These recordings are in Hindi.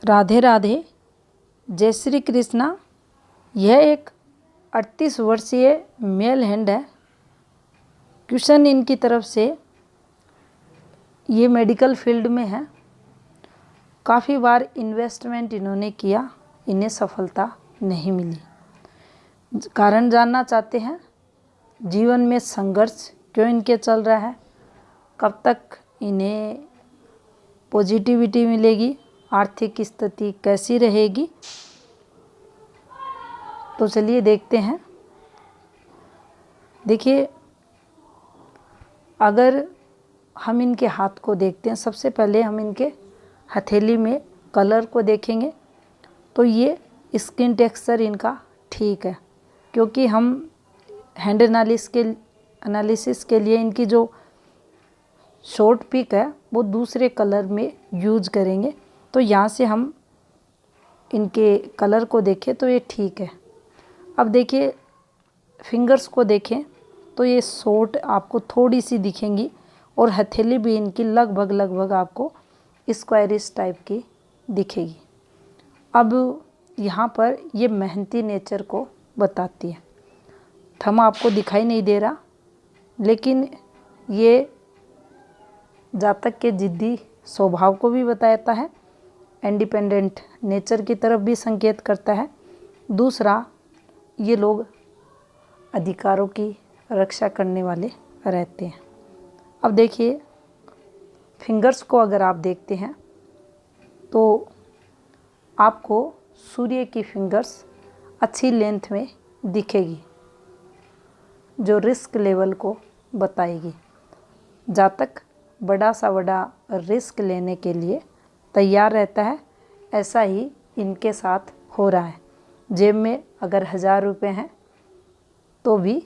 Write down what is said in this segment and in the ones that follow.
राधे राधे, जय श्री कृष्णा। यह एक 38 वर्षीय मेल हैंड है। क्वेश्चन इनकी तरफ से, ये मेडिकल फील्ड में है। काफ़ी बार इन्वेस्टमेंट इन्होंने किया, इन्हें सफलता नहीं मिली। कारण जानना चाहते हैं, जीवन में संघर्ष क्यों इनके चल रहा है, कब तक इन्हें पॉजिटिविटी मिलेगी, आर्थिक स्थिति कैसी रहेगी। तो चलिए देखते हैं। देखिए, अगर हम इनके हाथ को देखते हैं, सबसे पहले हम इनके हथेली में कलर को देखेंगे तो ये स्किन टेक्सचर इनका ठीक है, क्योंकि हम हैंड एनालिसिस के लिए इनकी जो शॉर्ट पिक है वो दूसरे कलर में यूज करेंगे। तो यहाँ से हम इनके कलर को देखें तो ये ठीक है। अब देखिए, फिंगर्स को देखें तो ये शॉर्ट आपको थोड़ी सी दिखेंगी और हथेली भी इनकी लगभग आपको स्क्वायरिश टाइप की दिखेगी। अब यहाँ पर ये मेहनती नेचर को बताती है। थंब आपको दिखाई नहीं दे रहा, लेकिन ये जातक के जिद्दी स्वभाव को भी बताता है, इंडिपेंडेंट नेचर की तरफ भी संकेत करता है। दूसरा, ये लोग अधिकारों की रक्षा करने वाले रहते हैं। अब देखिए, फिंगर्स को अगर आप देखते हैं तो आपको सूर्य की फिंगर्स अच्छी लेंथ में दिखेगी, जो रिस्क लेवल को बताएगी। जातक बड़ा सा बड़ा रिस्क लेने के लिए तैयार रहता है, ऐसा ही इनके साथ हो रहा है। जेब में अगर 1000 रुपये हैं तो भी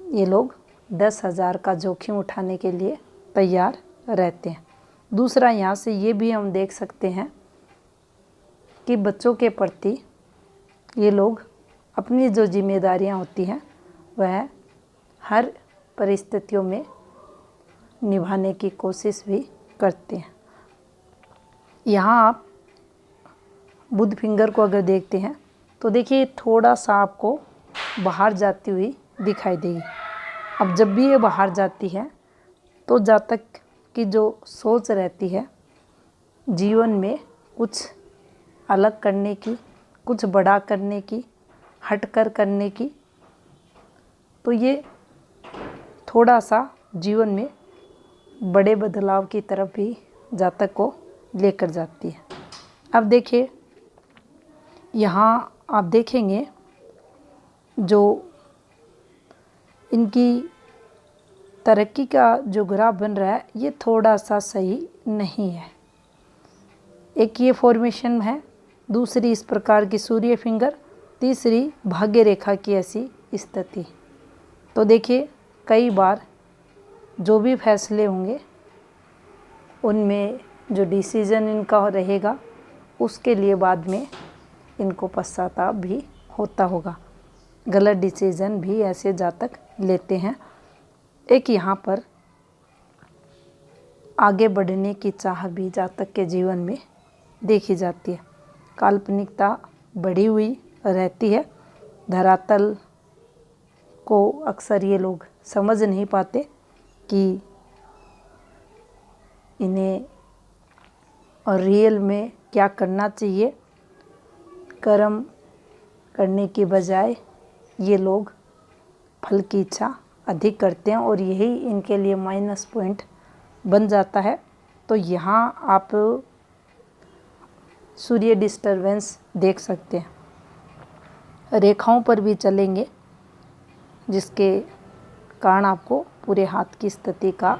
ये लोग 10,000 का जोखिम उठाने के लिए तैयार रहते हैं। दूसरा, यहाँ से ये भी हम देख सकते हैं कि बच्चों के प्रति ये लोग अपनी जो जिम्मेदारियाँ होती हैं वह हर परिस्थितियों में निभाने की कोशिश भी करते हैं। यहाँ आप बुध फिंगर को अगर देखते हैं तो देखिए, थोड़ा सा आपको बाहर जाती हुई दिखाई देगी। अब जब भी ये बाहर जाती है तो जातक की जो सोच रहती है जीवन में कुछ अलग करने की, कुछ बड़ा करने की, हटकर करने की, तो ये थोड़ा सा जीवन में बड़े बदलाव की तरफ भी जातक को लेकर जाती है। अब देखिए, यहाँ आप देखेंगे जो इनकी तरक्की का जो ग्राफ बन रहा है ये थोड़ा सा सही नहीं है। एक ये फॉर्मेशन है, दूसरी इस प्रकार की सूर्य फिंगर, तीसरी भाग्य रेखा की ऐसी स्थिति। तो देखिए, कई बार जो भी फैसले होंगे उनमें जो डिसीजन इनका रहेगा उसके लिए बाद में इनको पश्चाताप भी होता होगा। गलत डिसीजन भी ऐसे जातक लेते हैं। एक यहाँ पर आगे बढ़ने की चाह भी जातक के जीवन में देखी जाती है। काल्पनिकता बढ़ी हुई रहती है। धरातल को अक्सर ये लोग समझ नहीं पाते कि इन्हें और रियल में क्या करना चाहिए। कर्म करने की बजाय ये लोग फल की इच्छा अधिक करते हैं और यही इनके लिए माइनस पॉइंट बन जाता है। तो यहाँ आप सूर्य डिस्टरबेंस देख सकते हैं। रेखाओं पर भी चलेंगे जिसके कारण आपको पूरे हाथ की स्थिति का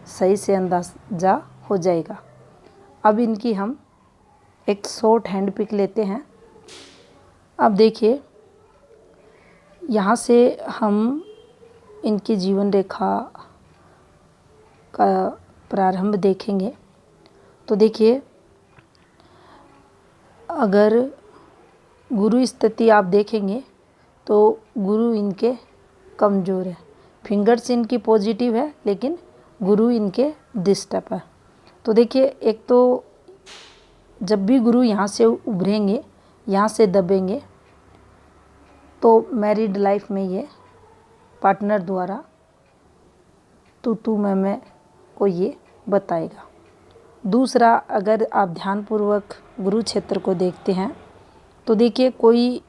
सही से अंदाजा हो जाएगा। अब इनकी हम एक शॉर्ट हैंड पिक लेते हैं। अब देखिए, यहाँ से हम इनकी जीवन रेखा का प्रारंभ देखेंगे। तो देखिए, अगर गुरु स्थिति आप देखेंगे तो गुरु इनके कमज़ोर है। फिंगर्स इनकी पॉजिटिव है लेकिन गुरु इनके डिस्टर्ब है। तो देखिए, एक तो जब भी गुरु यहाँ से उभरेंगे, यहाँ से दबेंगे, तो मैरिड लाइफ में ये पार्टनर द्वारा तू मैं को ये बताएगा। दूसरा, अगर आप ध्यानपूर्वक गुरु क्षेत्र को देखते हैं तो देखिए कोई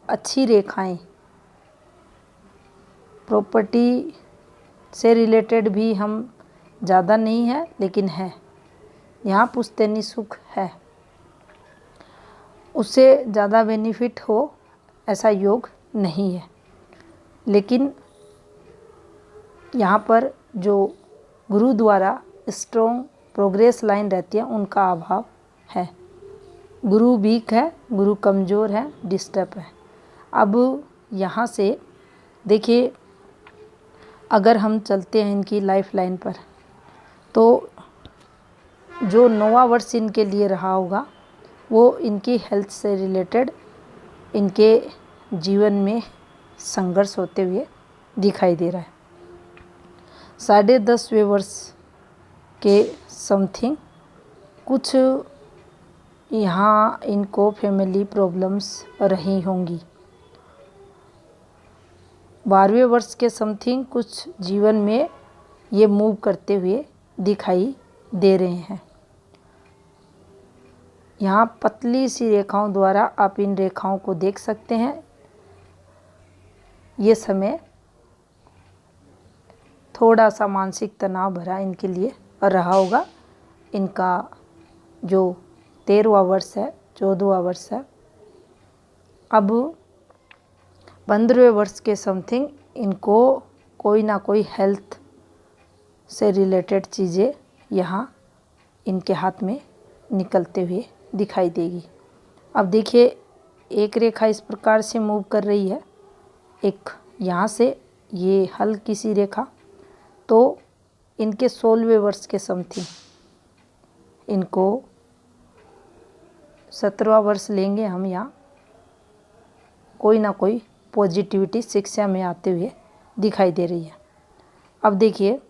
अच्छी रेखाएं प्रॉपर्टी से रिलेटेड भी हम ज़्यादा नहीं है, लेकिन है यहाँ पुश्तैनी सुख है, उससे ज़्यादा बेनिफिट हो ऐसा योग नहीं है। लेकिन यहाँ पर जो गुरु द्वारा स्ट्रॉन्ग प्रोग्रेस लाइन रहती है उनका अभाव है। गुरु वीक है, गुरु कमज़ोर है, डिस्टर्ब है। अब यहाँ से देखिए, अगर हम चलते हैं इनकी लाइफ लाइन पर, तो जो नौवां वर्ष इनके लिए रहा होगा वो इनकी हेल्थ से रिलेटेड इनके जीवन में संघर्ष होते हुए दिखाई दे रहा है। 10.5वें वर्ष के समथिंग कुछ यहाँ इनको फैमिली प्रॉब्लम्स रही होंगी। 12वें वर्ष के समथिंग कुछ जीवन में ये मूव करते हुए दिखाई दे रहे हैं। यहाँ पतली सी रेखाओं द्वारा आप इन रेखाओं को देख सकते हैं। ये समय थोड़ा सा मानसिक तनाव भरा इनके लिए रहा होगा। इनका जो 13वां वर्ष है, 14वां वर्ष है। अब 15वें वर्ष के समथिंग इनको कोई ना कोई हेल्थ से रिलेटेड चीज़ें यहाँ इनके हाथ में निकलते हुए दिखाई देगी। अब देखिए, एक रेखा इस प्रकार से मूव कर रही है, एक यहाँ से ये हल्की सी रेखा, तो इनके 16वें वर्ष के समथिंग इनको 17वां वर्ष लेंगे हम, यहाँ कोई ना कोई पॉजिटिविटी शिक्षा में आते हुए दिखाई दे रही है। अब देखिए,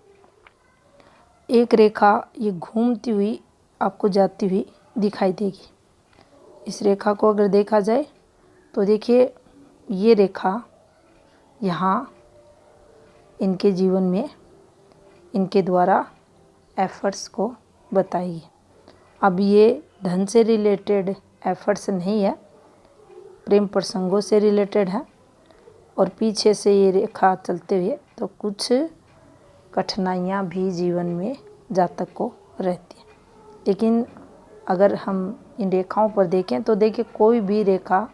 एक रेखा ये घूमती हुई आपको जाती हुई दिखाई देगी। इस रेखा को अगर देखा जाए तो देखिए, ये रेखा यहाँ इनके जीवन में इनके द्वारा एफर्ट्स को बताएगी। अब ये धन से रिलेटेड एफर्ट्स नहीं है, प्रेम प्रसंगों से रिलेटेड है। और पीछे से ये रेखा चलते हुए तो कुछ कठिनाइयाँ भी जीवन में जातक को रहती है। लेकिन अगर हम इन रेखाओं पर देखें तो देखिए, कोई भी रेखा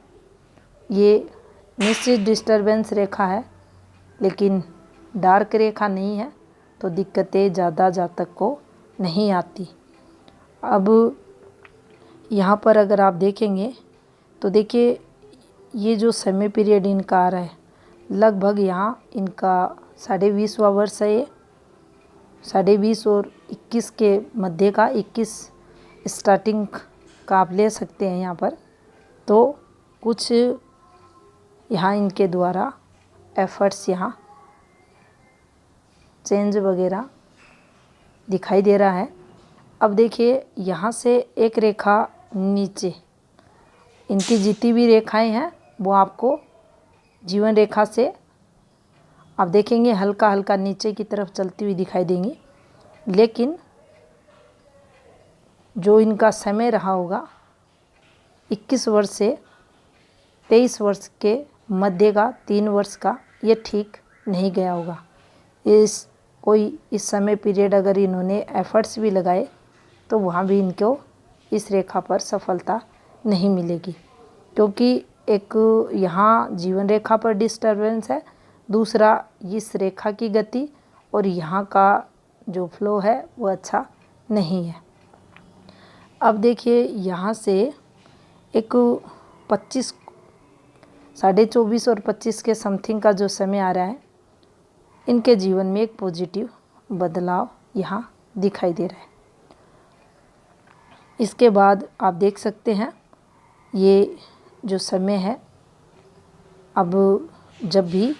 ये निश्चित डिस्टरबेंस रेखा है, लेकिन डार्क रेखा नहीं है, तो दिक्कतें ज़्यादा जातक को नहीं आती। अब यहाँ पर अगर आप देखेंगे तो देखिए, ये जो समय पीरियड इनका आ रहा है, लगभग यहाँ इनका 20.5वां वर्ष है। ये 20.5 और 21 के मध्य का, 21 स्टार्टिंग का आप ले सकते हैं यहाँ पर। तो कुछ यहाँ इनके द्वारा एफर्ट्स, यहाँ चेंज वगैरह दिखाई दे रहा है। अब देखिए, यहाँ से एक रेखा नीचे, इनकी जितनी भी रेखाएं हैं वो आपको जीवन रेखा से आप देखेंगे हल्का हल्का नीचे की तरफ चलती हुई दिखाई देंगी। लेकिन जो इनका समय रहा होगा 21 वर्ष से 23 वर्ष के मध्य का 3 वर्ष का, ये ठीक नहीं गया होगा। इस समय पीरियड अगर इन्होंने एफर्ट्स भी लगाए तो वहाँ भी इनको इस रेखा पर सफलता नहीं मिलेगी, क्योंकि एक यहाँ जीवन रेखा पर डिस्टरबेंस है, दूसरा इस रेखा की गति और यहाँ का जो फ्लो है वो अच्छा नहीं है। अब देखिए, यहाँ से एक 24.5 और 25 के समथिंग का जो समय आ रहा है, इनके जीवन में एक पॉजिटिव बदलाव यहाँ दिखाई दे रहा है। इसके बाद आप देख सकते हैं ये जो समय है, अब जब भी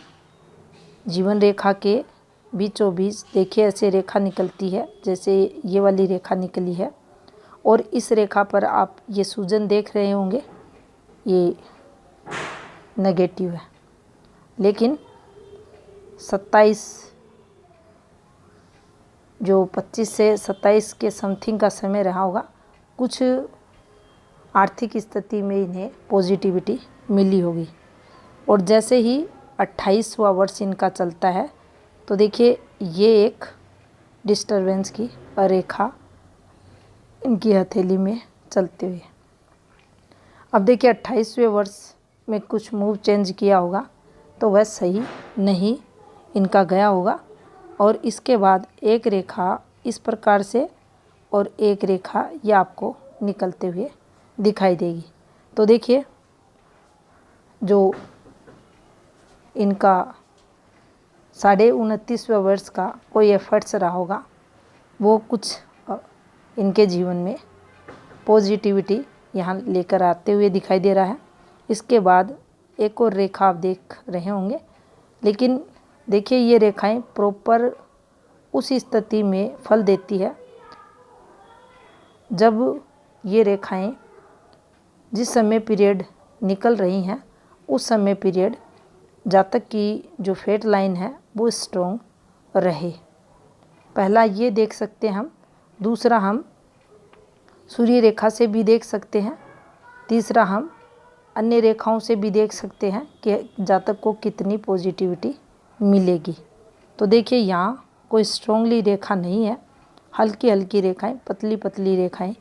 जीवन रेखा के बीचों बीच देखिए ऐसे रेखा निकलती है, जैसे ये वाली रेखा निकली है, और इस रेखा पर आप ये सूजन देख रहे होंगे, ये नेगेटिव है। लेकिन 27 जो 25 से 27 के समथिंग का समय रहा होगा, कुछ आर्थिक स्थिति में इन्हें पॉजिटिविटी मिली होगी। और जैसे ही 28वां वर्ष इनका चलता है तो देखिए ये एक डिस्टरबेंस की रेखा इनकी हथेली में चलते हुए। अब देखिए 28वें वर्ष में कुछ मूव चेंज किया होगा तो वह सही नहीं इनका गया होगा। और इसके बाद एक रेखा इस प्रकार से और एक रेखा ये आपको निकलते हुए दिखाई देगी। तो देखिए जो इनका 29.5वें वर्ष का कोई एफर्ट्स रहा होगा वो कुछ इनके जीवन में पॉजिटिविटी यहाँ लेकर आते हुए दिखाई दे रहा है। इसके बाद एक और रेखा आप देख रहे होंगे, लेकिन देखिए ये रेखाएं प्रॉपर उस स्थिति में फल देती है जब ये रेखाएं जिस समय पीरियड निकल रही हैं उस समय पीरियड जातक की जो फेट लाइन है वो स्ट्रॉन्ग रहे। पहला ये देख सकते हैं हम, दूसरा हम सूर्य रेखा से भी देख सकते हैं, तीसरा हम अन्य रेखाओं से भी देख सकते हैं कि जातक को कितनी पॉजिटिविटी मिलेगी। तो देखिए यहाँ कोई स्ट्रॉन्गली रेखा नहीं है, हल्की हल्की रेखाएं, पतली पतली रेखाएं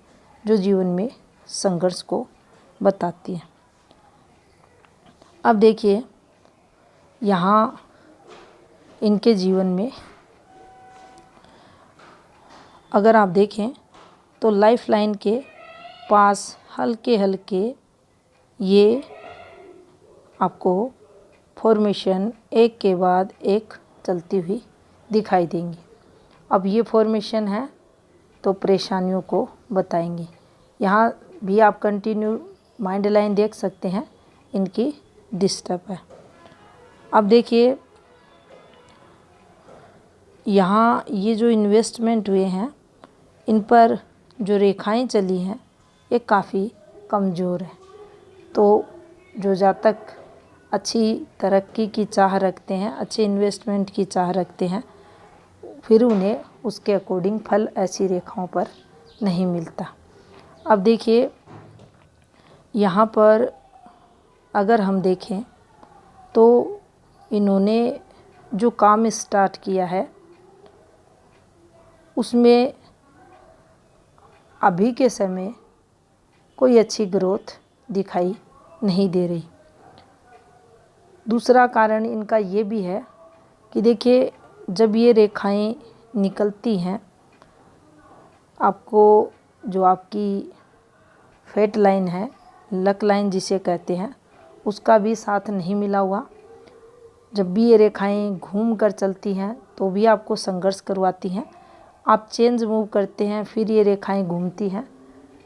जो जीवन में संघर्ष को बताती हैं। अब देखिए यहाँ इनके जीवन में अगर आप देखें तो लाइफ लाइन के पास हल्के हल्के ये आपको फॉर्मेशन एक के बाद एक चलती हुई दिखाई देंगी। अब ये फॉर्मेशन है तो परेशानियों को बताएंगी। यहाँ भी आप कंटिन्यू माइंड लाइन देख सकते हैं, इनकी डिस्टर्ब है। अब देखिए यहाँ ये जो इन्वेस्टमेंट हुए हैं इन पर जो रेखाएं चली हैं ये काफ़ी कमज़ोर है। तो जो जातक अच्छी तरक्की की चाह रखते हैं, अच्छे इन्वेस्टमेंट की चाह रखते हैं, फिर उन्हें उसके अकॉर्डिंग फल ऐसी रेखाओं पर नहीं मिलता। अब देखिए यहाँ पर अगर हम देखें तो इन्होंने जो काम स्टार्ट किया है उसमें अभी के समय कोई अच्छी ग्रोथ दिखाई नहीं दे रही। दूसरा कारण इनका ये भी है कि देखिए जब ये रेखाएं निकलती हैं, आपको जो आपकी फेट लाइन है, लक लाइन जिसे कहते हैं, उसका भी साथ नहीं मिला हुआ। जब भी ये रेखाएं घूम कर चलती हैं तो भी आपको संघर्ष करवाती हैं। आप चेंज मूव करते हैं फिर ये रेखाएं घूमती हैं,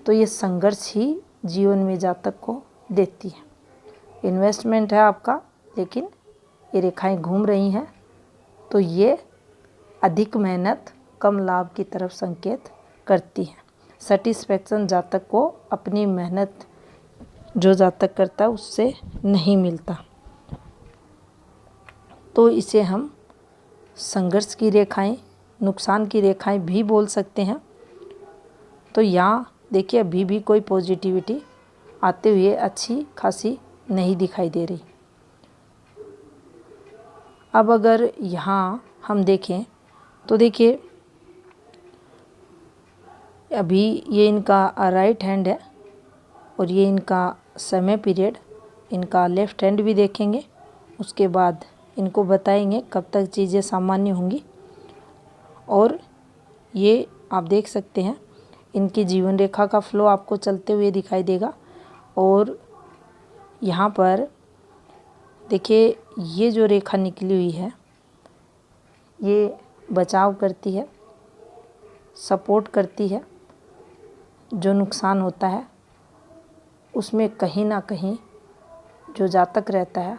तो ये संघर्ष ही जीवन में जातक को देती है। इन्वेस्टमेंट है आपका, लेकिन ये रेखाएं घूम रही हैं तो ये अधिक मेहनत कम लाभ की तरफ संकेत करती हैं। सेटिस्फैक्शन जातक को अपनी मेहनत जो जातक करता है उससे नहीं मिलता, तो इसे हम संघर्ष की रेखाएं, नुकसान की रेखाएं भी बोल सकते हैं। तो यहाँ देखिए अभी भी कोई पॉजिटिविटी आते हुए अच्छी खासी नहीं दिखाई दे रही। अब अगर यहाँ हम देखें तो देखिए अभी ये इनका राइट हैंड है और ये इनका समय पीरियड, इनका लेफ़्ट हैंड भी देखेंगे, उसके बाद इनको बताएंगे कब तक चीज़ें सामान्य होंगी। और ये आप देख सकते हैं इनकी जीवन रेखा का फ्लो आपको चलते हुए दिखाई देगा। और यहाँ पर देखिए ये जो रेखा निकली हुई है ये बचाव करती है, सपोर्ट करती है। जो नुकसान होता है उसमें कहीं ना कहीं जो जातक रहता है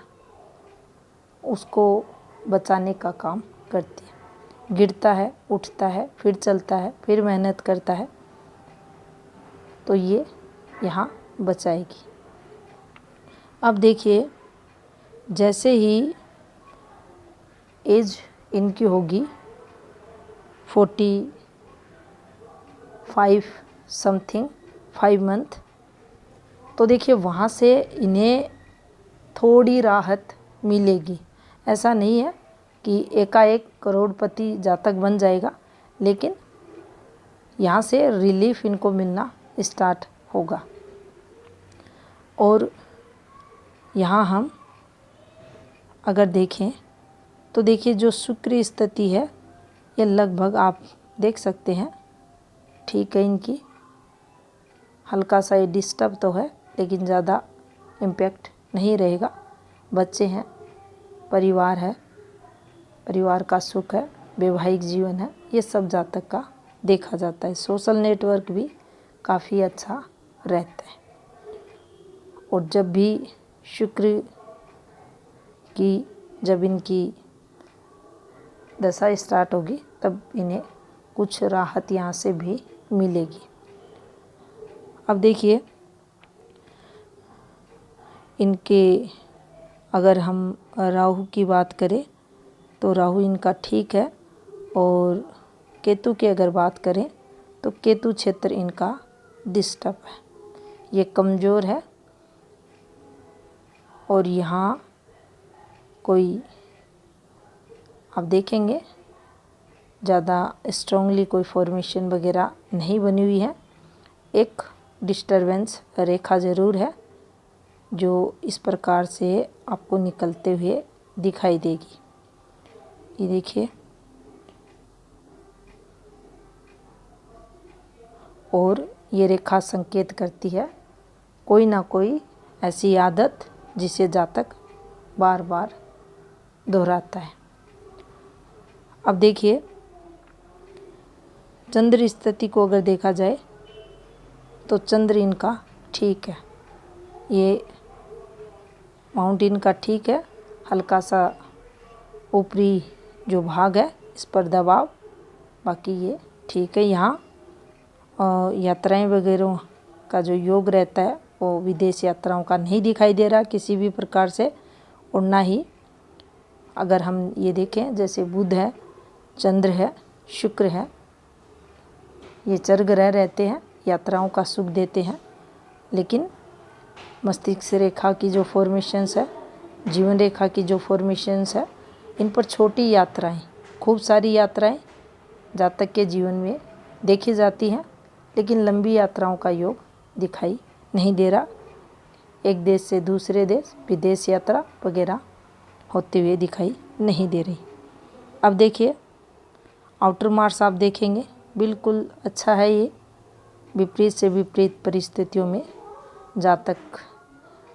उसको बचाने का काम करती है। गिरता है, उठता है, फिर चलता है, फिर मेहनत करता है। तो ये यहाँ बचाएगी। अब देखिए, जैसे ही एज इनकी होगी 45 समथिंग 5 मंथ, तो देखिए वहाँ से इन्हें थोड़ी राहत मिलेगी। ऐसा नहीं है कि एकाएक करोड़पति जातक बन जाएगा, लेकिन यहाँ से रिलीफ इनको मिलना स्टार्ट होगा। और यहाँ हम अगर देखें तो देखिए जो शुक्र स्थिति है ये लगभग आप देख सकते हैं ठीक है। इनकी हल्का सा ये डिस्टर्ब तो है, लेकिन ज़्यादा इम्पैक्ट नहीं रहेगा। बच्चे हैं, परिवार है, परिवार का सुख है, वैवाहिक जीवन है, ये सब जातक का देखा जाता है। सोशल नेटवर्क भी काफ़ी अच्छा रहता है। और जब भी शुक्र की जब इनकी दशा स्टार्ट होगी तब इन्हें कुछ राहत यहाँ से भी मिलेगी। अब देखिए, इनके अगर हम राहु की बात करें तो राहु इनका ठीक है। और केतु की अगर बात करें तो केतु क्षेत्र इनका डिस्टर्ब है, ये कमज़ोर है। और यहाँ कोई आप देखेंगे ज़्यादा स्ट्रांगली कोई फॉर्मेशन वगैरह नहीं बनी हुई है। एक डिस्टरबेंस रेखा ज़रूर है जो इस प्रकार से आपको निकलते हुए दिखाई देगी। ये देखिए, और ये रेखा संकेत करती है कोई ना कोई ऐसी आदत जिसे जातक बार बार दोहराता है। अब देखिए, चंद्र स्थिति को अगर देखा जाए तो चंद्र इनका ठीक है, ये माउंटेन का ठीक है। हल्का सा ऊपरी जो भाग है इस पर दबाव, बाकी ये ठीक है। यहाँ यात्राएं वगैरह का जो योग रहता है वो विदेश यात्राओं का नहीं दिखाई दे रहा किसी भी प्रकार से। और ना ही अगर हम ये देखें जैसे बुध है, चंद्र है, शुक्र है, ये चर ग्रह रहते हैं, यात्राओं का सुख देते हैं। लेकिन मस्तिष्क रेखा की जो फॉर्मेशंस है, जीवन रेखा की जो फॉर्मेशंस है, इन पर छोटी यात्राएं, खूब सारी यात्राएं जातक के जीवन में देखी जाती हैं, लेकिन लंबी यात्राओं का योग दिखाई नहीं दे रहा। एक देश से दूसरे देश विदेश यात्रा वगैरह होते हुए दिखाई नहीं दे रही। अब देखिए, आउटर मार्स आप देखेंगे बिल्कुल अच्छा है। ये विपरीत से विपरीत परिस्थितियों में जातक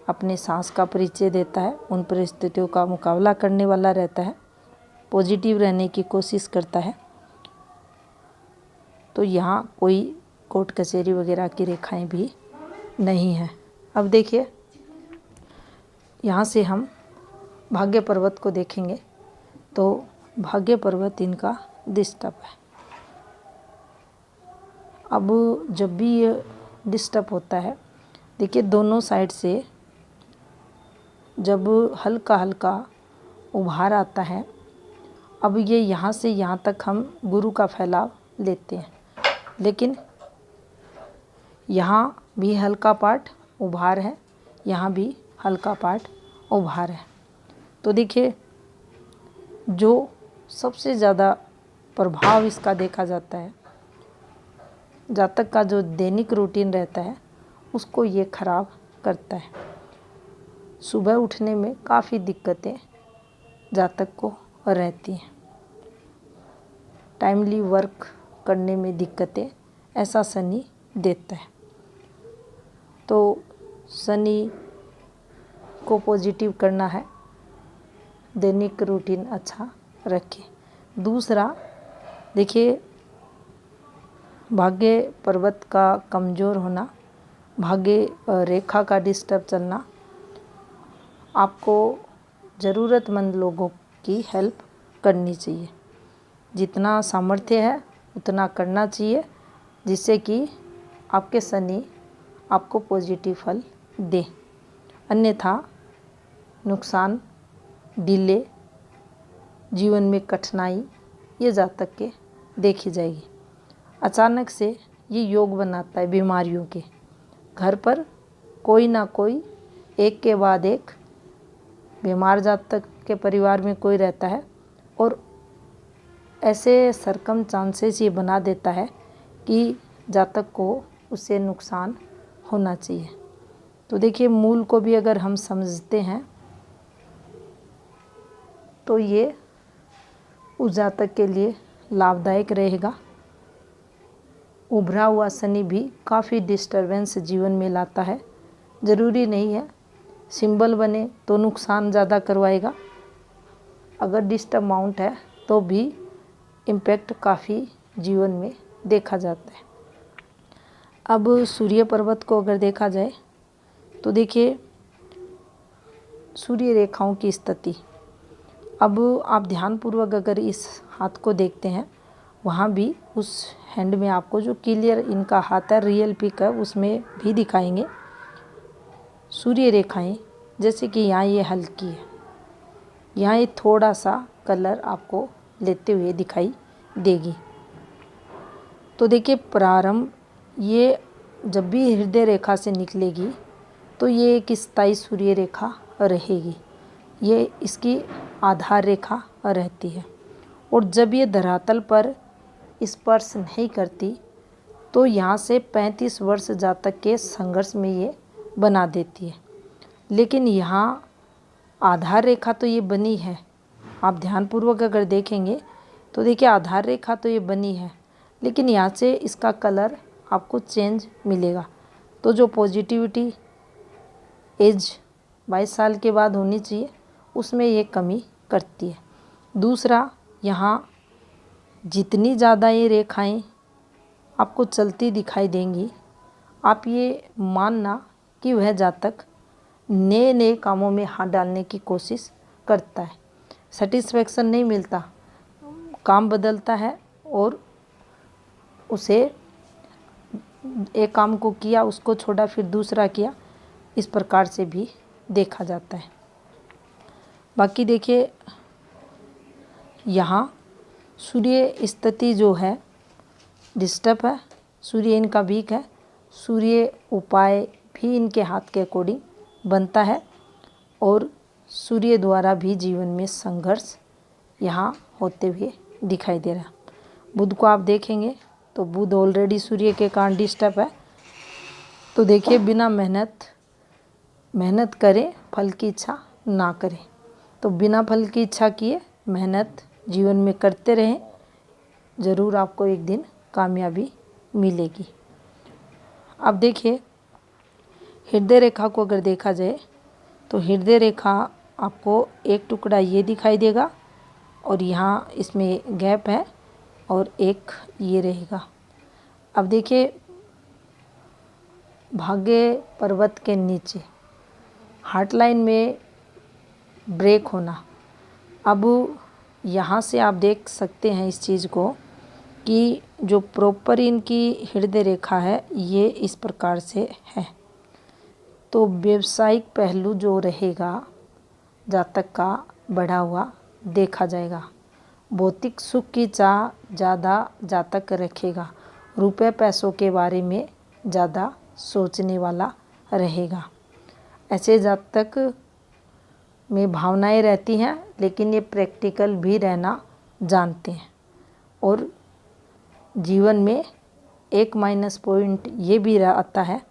अपने सांस का परिचय देता है, उन परिस्थितियों का मुकाबला करने वाला रहता है, पॉजिटिव रहने की कोशिश करता है। तो यहाँ कोई कोर्ट कचहरी वगैरह की रेखाएं भी नहीं है। अब देखिए, यहाँ से हम भाग्य पर्वत को देखेंगे तो भाग्य पर्वत इनका डिस्टर्ब है। अब जब भी ये डिस्टर्ब होता है, देखिए दोनों साइड से जब हल्का हल्का उभार आता है, अब ये यहाँ से यहाँ तक हम गुरु का फैलाव लेते हैं, लेकिन यहाँ भी हल्का पार्ट उभार है, यहाँ भी हल्का पार्ट उभार है। तो देखिए, जो सबसे ज़्यादा प्रभाव इसका देखा जाता है, जातक का जो दैनिक रूटीन रहता है उसको ये खराब करता है। सुबह उठने में काफ़ी दिक्कतें जातक को रहती हैं, टाइमली वर्क करने में दिक्कतें ऐसा शनि देता है। तो शनि को पॉजिटिव करना है, दैनिक रूटीन अच्छा रखें। दूसरा देखिए, भाग्य पर्वत का कमज़ोर होना, भाग्य रेखा का डिस्टर्ब चलना, आपको ज़रूरतमंद लोगों की हेल्प करनी चाहिए। जितना सामर्थ्य है उतना करना चाहिए, जिससे कि आपके शनि आपको पॉजिटिव फल दे, अन्यथा नुकसान, डिले, जीवन में कठिनाई ये जातक के देखी जाएगी। अचानक से ये योग बनाता है बीमारियों के। घर पर कोई ना कोई एक के बाद एक बीमार जातक के परिवार में कोई रहता है और ऐसे सरकमस्टांसेस ये बना देता है कि जातक को उससे नुकसान होना चाहिए। तो देखिए, मूल को भी अगर हम समझते हैं तो ये उस जातक के लिए लाभदायक रहेगा। उभरा हुआ शनि भी काफ़ी डिस्टरबेंस जीवन में लाता है। ज़रूरी नहीं है सिंबल बने तो नुकसान ज़्यादा करवाएगा, अगर डिस्टर्ब माउंट है तो भी इम्पैक्ट काफ़ी जीवन में देखा जाता है। अब सूर्य पर्वत को अगर देखा जाए तो देखिए, सूर्य रेखाओं की स्थिति, अब आप ध्यानपूर्वक अगर इस हाथ को देखते हैं, वहाँ भी उस हैंड में आपको जो क्लियर इनका हाथ है, रियल पिक है, उसमें भी दिखाएंगे सूर्य रेखाएं। जैसे कि यहाँ ये हल्की है, यहाँ ये थोड़ा सा कलर आपको लेते हुए दिखाई देगी। तो देखिए, प्रारंभ ये जब भी हृदय रेखा से निकलेगी तो ये एक स्थायी सूर्य रेखा रहेगी, ये इसकी आधार रेखा रहती है। और जब ये धरातल पर स्पर्श नहीं करती तो यहाँ से 35 वर्ष जातक के संघर्ष में ये बना देती है। लेकिन यहाँ आधार रेखा तो ये बनी है, आप ध्यानपूर्वक अगर देखेंगे तो देखिए आधार रेखा तो ये बनी है, लेकिन यहाँ से इसका कलर आपको चेंज मिलेगा। तो जो पॉजिटिविटी एज 22 साल के बाद होनी चाहिए, उसमें ये कमी करती है। दूसरा, यहाँ जितनी ज़्यादा ये रेखाएं आपको चलती दिखाई देंगी, आप ये मानना कि वह जातक नए नए कामों में हाथ डालने की कोशिश करता है। सेटिस्फेक्शन नहीं मिलता, काम बदलता है और उसे एक काम को किया, उसको छोड़ा, फिर दूसरा किया, इस प्रकार से भी देखा जाता है। बाकी देखिए, यहाँ सूर्य स्थिति जो है डिस्टर्ब है, सूर्य इनका वीक है। सूर्य उपाय भी इनके हाथ के अकॉर्डिंग बनता है और सूर्य द्वारा भी जीवन में संघर्ष यहाँ होते हुए दिखाई दे रहा है। बुध को आप देखेंगे तो बुध ऑलरेडी सूर्य के कारण डिस्टर्ब है। तो देखिए, बिना मेहनत करें, फल की इच्छा ना करें। तो बिना फल की इच्छा किए मेहनत जीवन में करते रहें, ज़रूर आपको एक दिन कामयाबी मिलेगी। अब देखिए, हृदय रेखा को अगर देखा जाए तो हृदय रेखा आपको एक टुकड़ा ये दिखाई देगा और यहाँ इसमें गैप है और एक ये रहेगा। अब देखिए, भाग्य पर्वत के नीचे हार्ट लाइन में ब्रेक होना। अब यहाँ से आप देख सकते हैं इस चीज़ को कि जो प्रॉपर इनकी हृदय रेखा है ये इस प्रकार से है। तो व्यवसायिक पहलू जो रहेगा जातक का बढ़ा हुआ देखा जाएगा। भौतिक सुख की चाह ज़्यादा जातक रखेगा, रुपए पैसों के बारे में ज़्यादा सोचने वाला रहेगा। ऐसे जातक में भावनाएं रहती हैं, लेकिन ये प्रैक्टिकल भी रहना जानते हैं। और जीवन में एक माइनस पॉइंट ये भी आता है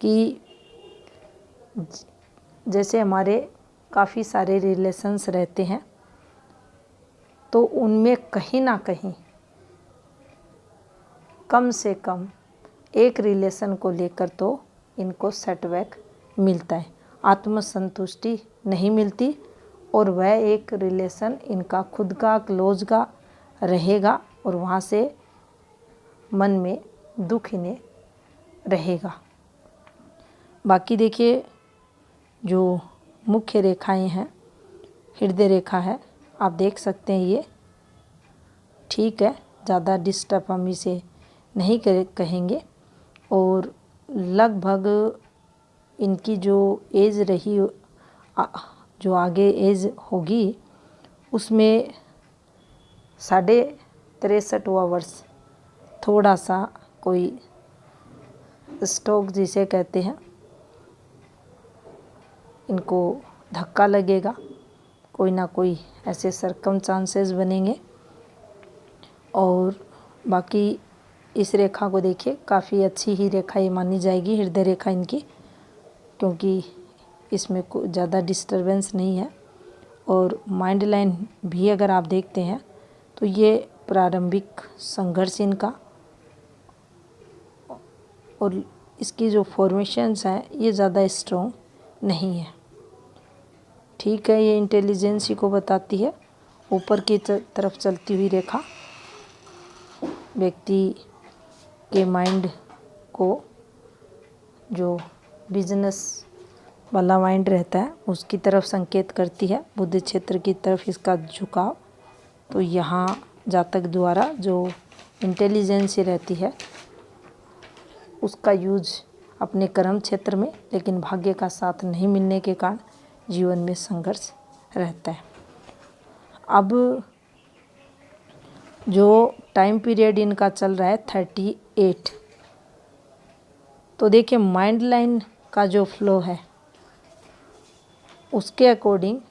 कि जैसे हमारे काफ़ी सारे रिलेशंस रहते हैं तो उनमें कहीं ना कहीं कम से कम एक रिलेशन को लेकर तो इनको सेटबैक मिलता है, आत्मसंतुष्टि नहीं मिलती और वह एक रिलेशन इनका खुद का क्लोज का रहेगा और वहाँ से मन में दुख इन्हें रहेगा। बाकी देखिए, जो मुख्य रेखाएं हैं, हृदय रेखा है, आप देख सकते हैं ये ठीक है, ज़्यादा डिस्टर्ब हम इसे नहीं कहेंगे। और लगभग इनकी जो एज रही जो आगे एज होगी उसमें 63वां वर्ष थोड़ा सा कोई स्ट्रोक जिसे कहते हैं, इनको धक्का लगेगा, कोई ना कोई ऐसे सरकमस्टांसेस बनेंगे। और बाकी इस रेखा को देखिए, काफ़ी अच्छी ही रेखा ये मानी जाएगी, हृदय रेखा इनकी, क्योंकि इसमें कोई ज़्यादा डिस्टरबेंस नहीं है। और माइंड लाइन भी अगर आप देखते हैं तो ये प्रारंभिक संघर्ष इनका, और इसकी जो फॉर्मेशंस हैं ये ज़्यादा स्ट्रॉन्ग नहीं है। ठीक है, ये इंटेलिजेंसी को बताती है। ऊपर की तरफ चलती हुई रेखा व्यक्ति के माइंड को, जो बिजनेस वाला माइंड रहता है उसकी तरफ संकेत करती है, बुद्धि क्षेत्र की तरफ इसका झुकाव। तो यहाँ जातक द्वारा जो इंटेलिजेंसी रहती है उसका यूज अपने कर्म क्षेत्र में, लेकिन भाग्य का साथ नहीं मिलने के कारण जीवन में संघर्ष रहता है। अब जो टाइम पीरियड इनका चल रहा है 38, तो देखिए माइंड लाइन का जो फ्लो है उसके अकॉर्डिंग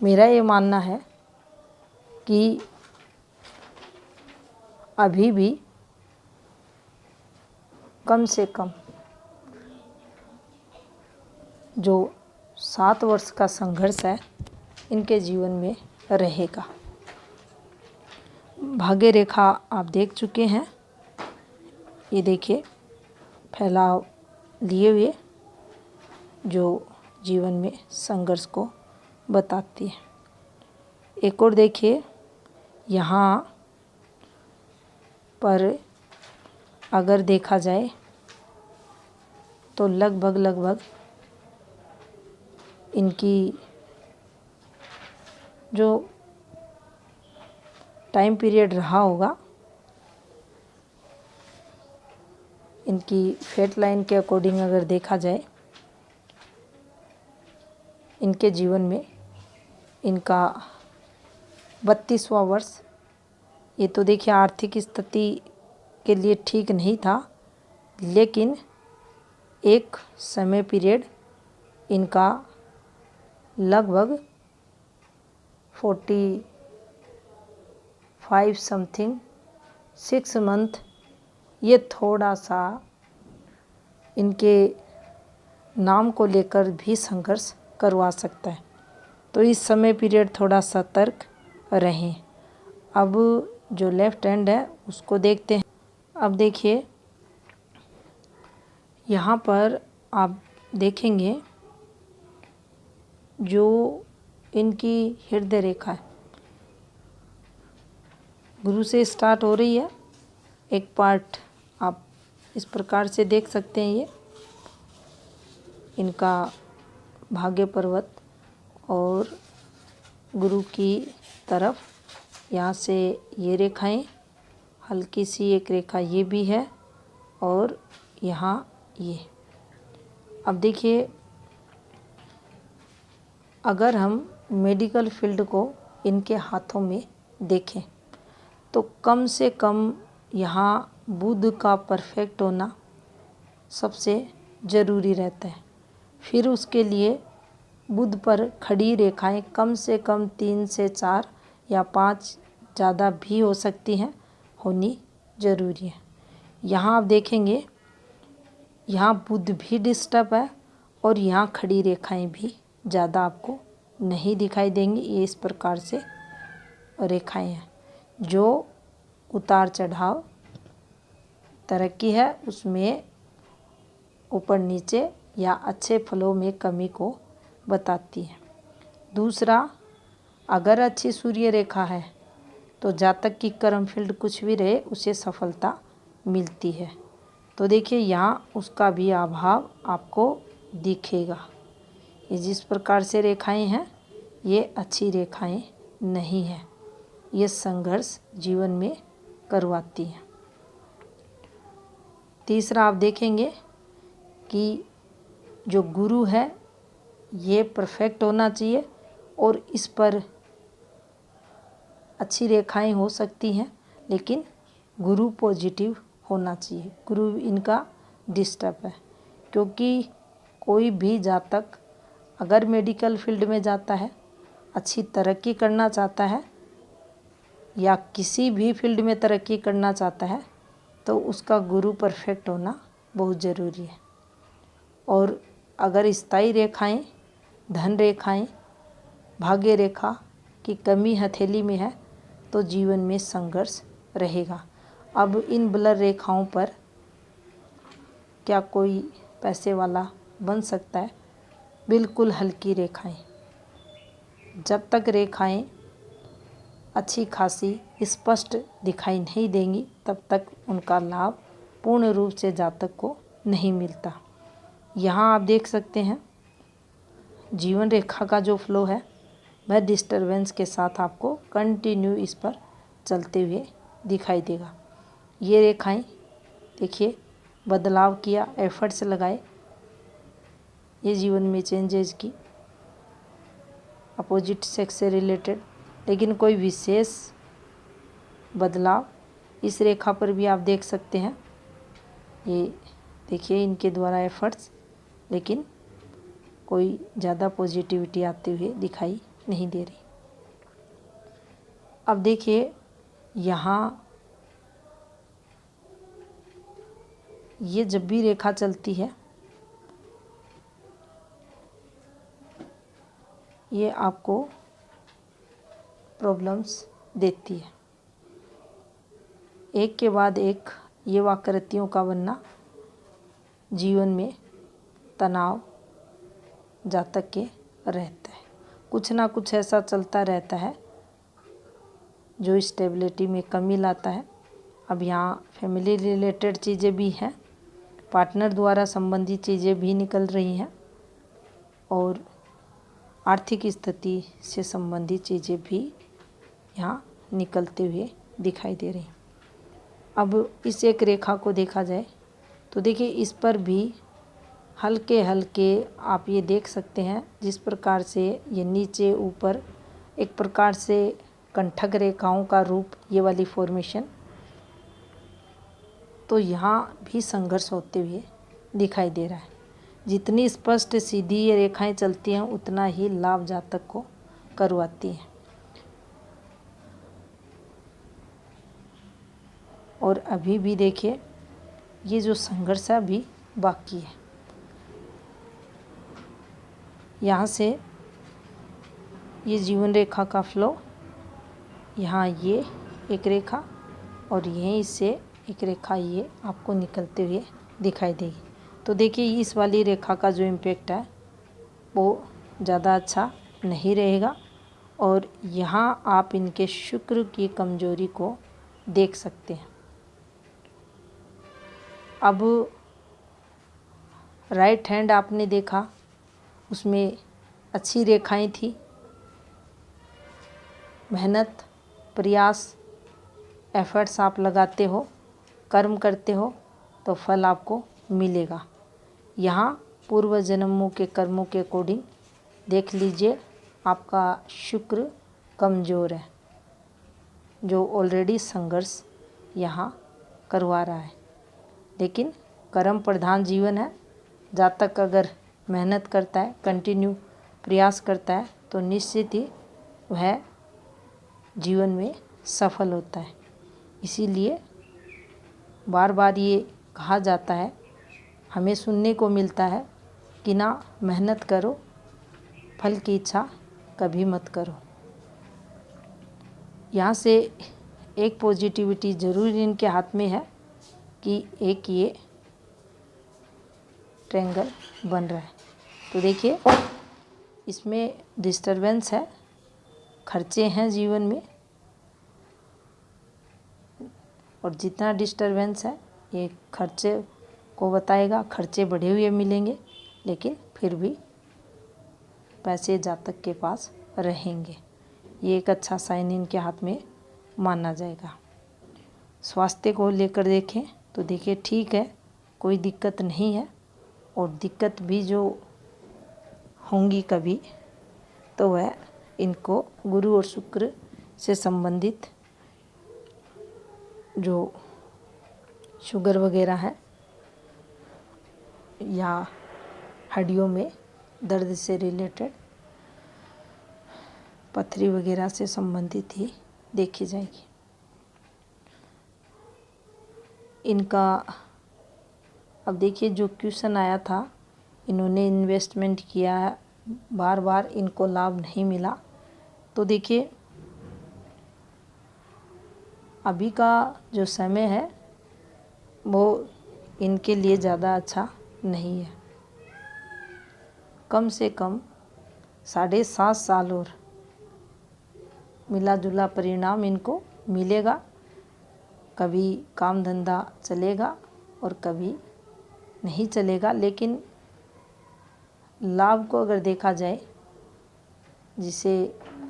मेरा ये मानना है कि अभी भी कम से कम जो 7 वर्ष का संघर्ष है इनके जीवन में रहेगा। भाग्य रेखा आप देख चुके हैं, ये देखिए फैलाव लिए हुए, जो जीवन में संघर्ष को बताती है। एक और देखिए, यहाँ पर अगर देखा जाए तो लगभग इनकी जो टाइम पीरियड रहा होगा, इनकी फेट लाइन के अकॉर्डिंग अगर देखा जाए, इनके जीवन में इनका 32वां वर्ष, ये तो देखिए आर्थिक स्थिति के लिए ठीक नहीं था, लेकिन एक समय पीरियड इनका लगभग 45 समथिंग 6 मंथ, ये थोड़ा सा इनके नाम को लेकर भी संघर्ष करवा सकता है। तो इस समय पीरियड थोड़ा सतर्क रहें। अब जो लेफ्ट हैंड है उसको देखते हैं। अब देखिए यहाँ पर आप देखेंगे जो इनकी हृदय रेखा है गुरु से स्टार्ट हो रही है। एक पार्ट आप इस प्रकार से देख सकते हैं, ये इनका भाग्य पर्वत और गुरु की तरफ यहाँ से ये रेखाएं, हल्की सी एक रेखा ये भी है, और यहाँ ये। अब देखिए अगर हम मेडिकल फील्ड को इनके हाथों में देखें तो कम से कम यहाँ बुध का परफेक्ट होना सबसे ज़रूरी रहता है। फिर उसके लिए बुध पर खड़ी रेखाएं कम से कम 3 से 4 या 5 ज़्यादा भी हो सकती हैं, होनी ज़रूरी है। यहाँ आप देखेंगे यहाँ बुध भी डिस्टर्ब है और यहाँ खड़ी रेखाएं भी ज़्यादा आपको नहीं दिखाई देंगी। ये इस प्रकार से रेखाएं हैं जो उतार चढ़ाव तरक्की है उसमें ऊपर नीचे या अच्छे फलों में कमी को बताती है। दूसरा, अगर अच्छी सूर्य रेखा है तो जातक की कर्म फील्ड कुछ भी रहे उसे सफलता मिलती है। तो देखिए यहाँ उसका भी अभाव आपको दिखेगा। ये जिस प्रकार से रेखाएं हैं ये अच्छी रेखाएं नहीं हैं, ये संघर्ष जीवन में करवाती हैं। तीसरा आप देखेंगे कि जो गुरु है ये परफेक्ट होना चाहिए और इस पर अच्छी रेखाएं हो सकती हैं, लेकिन गुरु पॉजिटिव होना चाहिए। गुरु इनका डिस्टर्ब है, क्योंकि कोई भी जातक अगर मेडिकल फील्ड में जाता है, अच्छी तरक्की करना चाहता है या किसी भी फील्ड में तरक्की करना चाहता है, तो उसका गुरु परफेक्ट होना बहुत ज़रूरी है। और अगर स्थायी रेखाएं, धन रेखाएं, भाग्य रेखा की कमी हथेली में है तो जीवन में संघर्ष रहेगा। अब इन ब्लर रेखाओं पर क्या कोई पैसे वाला बन सकता है? बिल्कुल हल्की रेखाएं। जब तक रेखाएं अच्छी खासी स्पष्ट दिखाई नहीं देंगी तब तक उनका लाभ पूर्ण रूप से जातक को नहीं मिलता। यहाँ आप देख सकते हैं जीवन रेखा का जो फ्लो है वह डिस्टरबेंस के साथ आपको कंटिन्यू इस पर चलते हुए दिखाई देगा। ये रेखाएं देखिए, बदलाव किया, एफर्ट्स लगाए, ये जीवन में चेंजेस की, अपोजिट सेक्स से रिलेटेड, लेकिन कोई विशेष बदलाव इस रेखा पर भी आप देख सकते हैं। ये देखिए इनके द्वारा एफर्ट्स, लेकिन कोई ज़्यादा पॉजिटिविटी आते हुए दिखाई नहीं दे रही। अब देखिए यहाँ ये जब भी रेखा चलती है ये आपको प्रॉब्लम्स देती है। एक के बाद एक ये वाकृतियों का बनना जीवन में तनाव जातक के रहता है। कुछ ना कुछ ऐसा चलता रहता है जो स्टेबिलिटी में कमी लाता है। अब यहाँ फैमिली रिलेटेड चीज़ें भी हैं, पार्टनर द्वारा संबंधित चीज़ें भी निकल रही हैं और आर्थिक स्थिति से संबंधित चीज़ें भी यहाँ निकलते हुए दिखाई दे रही हैं। अब इस एक रेखा को देखा जाए तो देखिए इस पर भी हल्के हल्के आप ये देख सकते हैं जिस प्रकार से ये नीचे ऊपर एक प्रकार से कंठक रेखाओं का रूप, ये वाली फॉर्मेशन, तो यहाँ भी संघर्ष होते हुए दिखाई दे रहा है। जितनी स्पष्ट सीधी ये रेखाएं चलती हैं उतना ही लाभ जातक को करवाती हैं। और अभी भी देखिए ये जो संघर्ष है अभी बाकी है। यहाँ से ये जीवन रेखा का फ्लो, यहाँ ये एक रेखा और यहीं से एक रेखा ये आपको निकलते हुए दिखाई देगी। तो देखिए इस वाली रेखा का जो इम्पैक्ट है वो ज़्यादा अच्छा नहीं रहेगा और यहाँ आप इनके शुक्र की कमजोरी को देख सकते हैं। अब राइट हैंड आपने देखा, उसमें अच्छी रेखाएं थी, मेहनत, प्रयास, एफर्ट्स आप लगाते हो, कर्म करते हो तो फल आपको मिलेगा। यहाँ पूर्व जन्मों के कर्मों के अकॉर्डिंग देख लीजिए आपका शुक्र कमज़ोर है, जो ऑलरेडी संघर्ष यहाँ करवा रहा है। लेकिन कर्म प्रधान जीवन है, जातक अगर मेहनत करता है, कंटिन्यू प्रयास करता है तो निश्चित ही वह जीवन में सफल होता है। इसीलिए बार बार ये कहा जाता है, हमें सुनने को मिलता है कि ना मेहनत करो, फल की इच्छा कभी मत करो। यहाँ से एक पॉजिटिविटी ज़रूर इनके हाथ में है कि एक ये ट्रायंगल बन रहा है। तो देखिए इसमें डिस्टरबेंस है, खर्चे हैं जीवन में, और जितना डिस्टरबेंस है ये खर्चे को बताएगा। खर्चे बढ़े हुए मिलेंगे लेकिन फिर भी पैसे जातक के पास रहेंगे। ये एक अच्छा साइन इनके हाथ में माना जाएगा। स्वास्थ्य को लेकर देखें तो देखिए ठीक है, कोई दिक्कत नहीं है। और दिक्कत भी जो होंगी कभी, तो वह इनको गुरु और शुक्र से संबंधित जो शुगर वगैरह है या हड्डियों में दर्द से रिलेटेड, पथरी वगैरह से संबंधित ही देखी जाएगी। इनका अब देखिए, जो क्वेश्चन आया था, इन्होंने इन्वेस्टमेंट किया, बार बार इनको लाभ नहीं मिला, तो देखिए अभी का जो समय है वो इनके लिए ज़्यादा अच्छा नहीं है। कम से कम 7.5 साल और मिला जुला परिणाम इनको मिलेगा। कभी काम धंधा चलेगा और कभी नहीं चलेगा, लेकिन लाभ को अगर देखा जाए, जिसे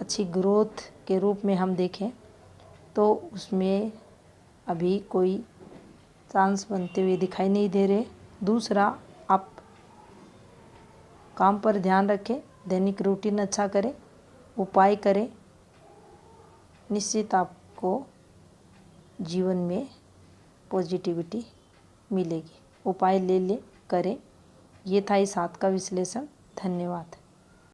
अच्छी ग्रोथ के रूप में हम देखें, तो उसमें अभी कोई चांस बनते हुए दिखाई नहीं दे रहे। दूसरा, आप काम पर ध्यान रखें, दैनिक रूटीन अच्छा करें, उपाय करें, निश्चित आपको जीवन में पॉजिटिविटी मिलेगी। उपाय ले करें। ये था इस हाथ का विश्लेषण। धन्यवाद।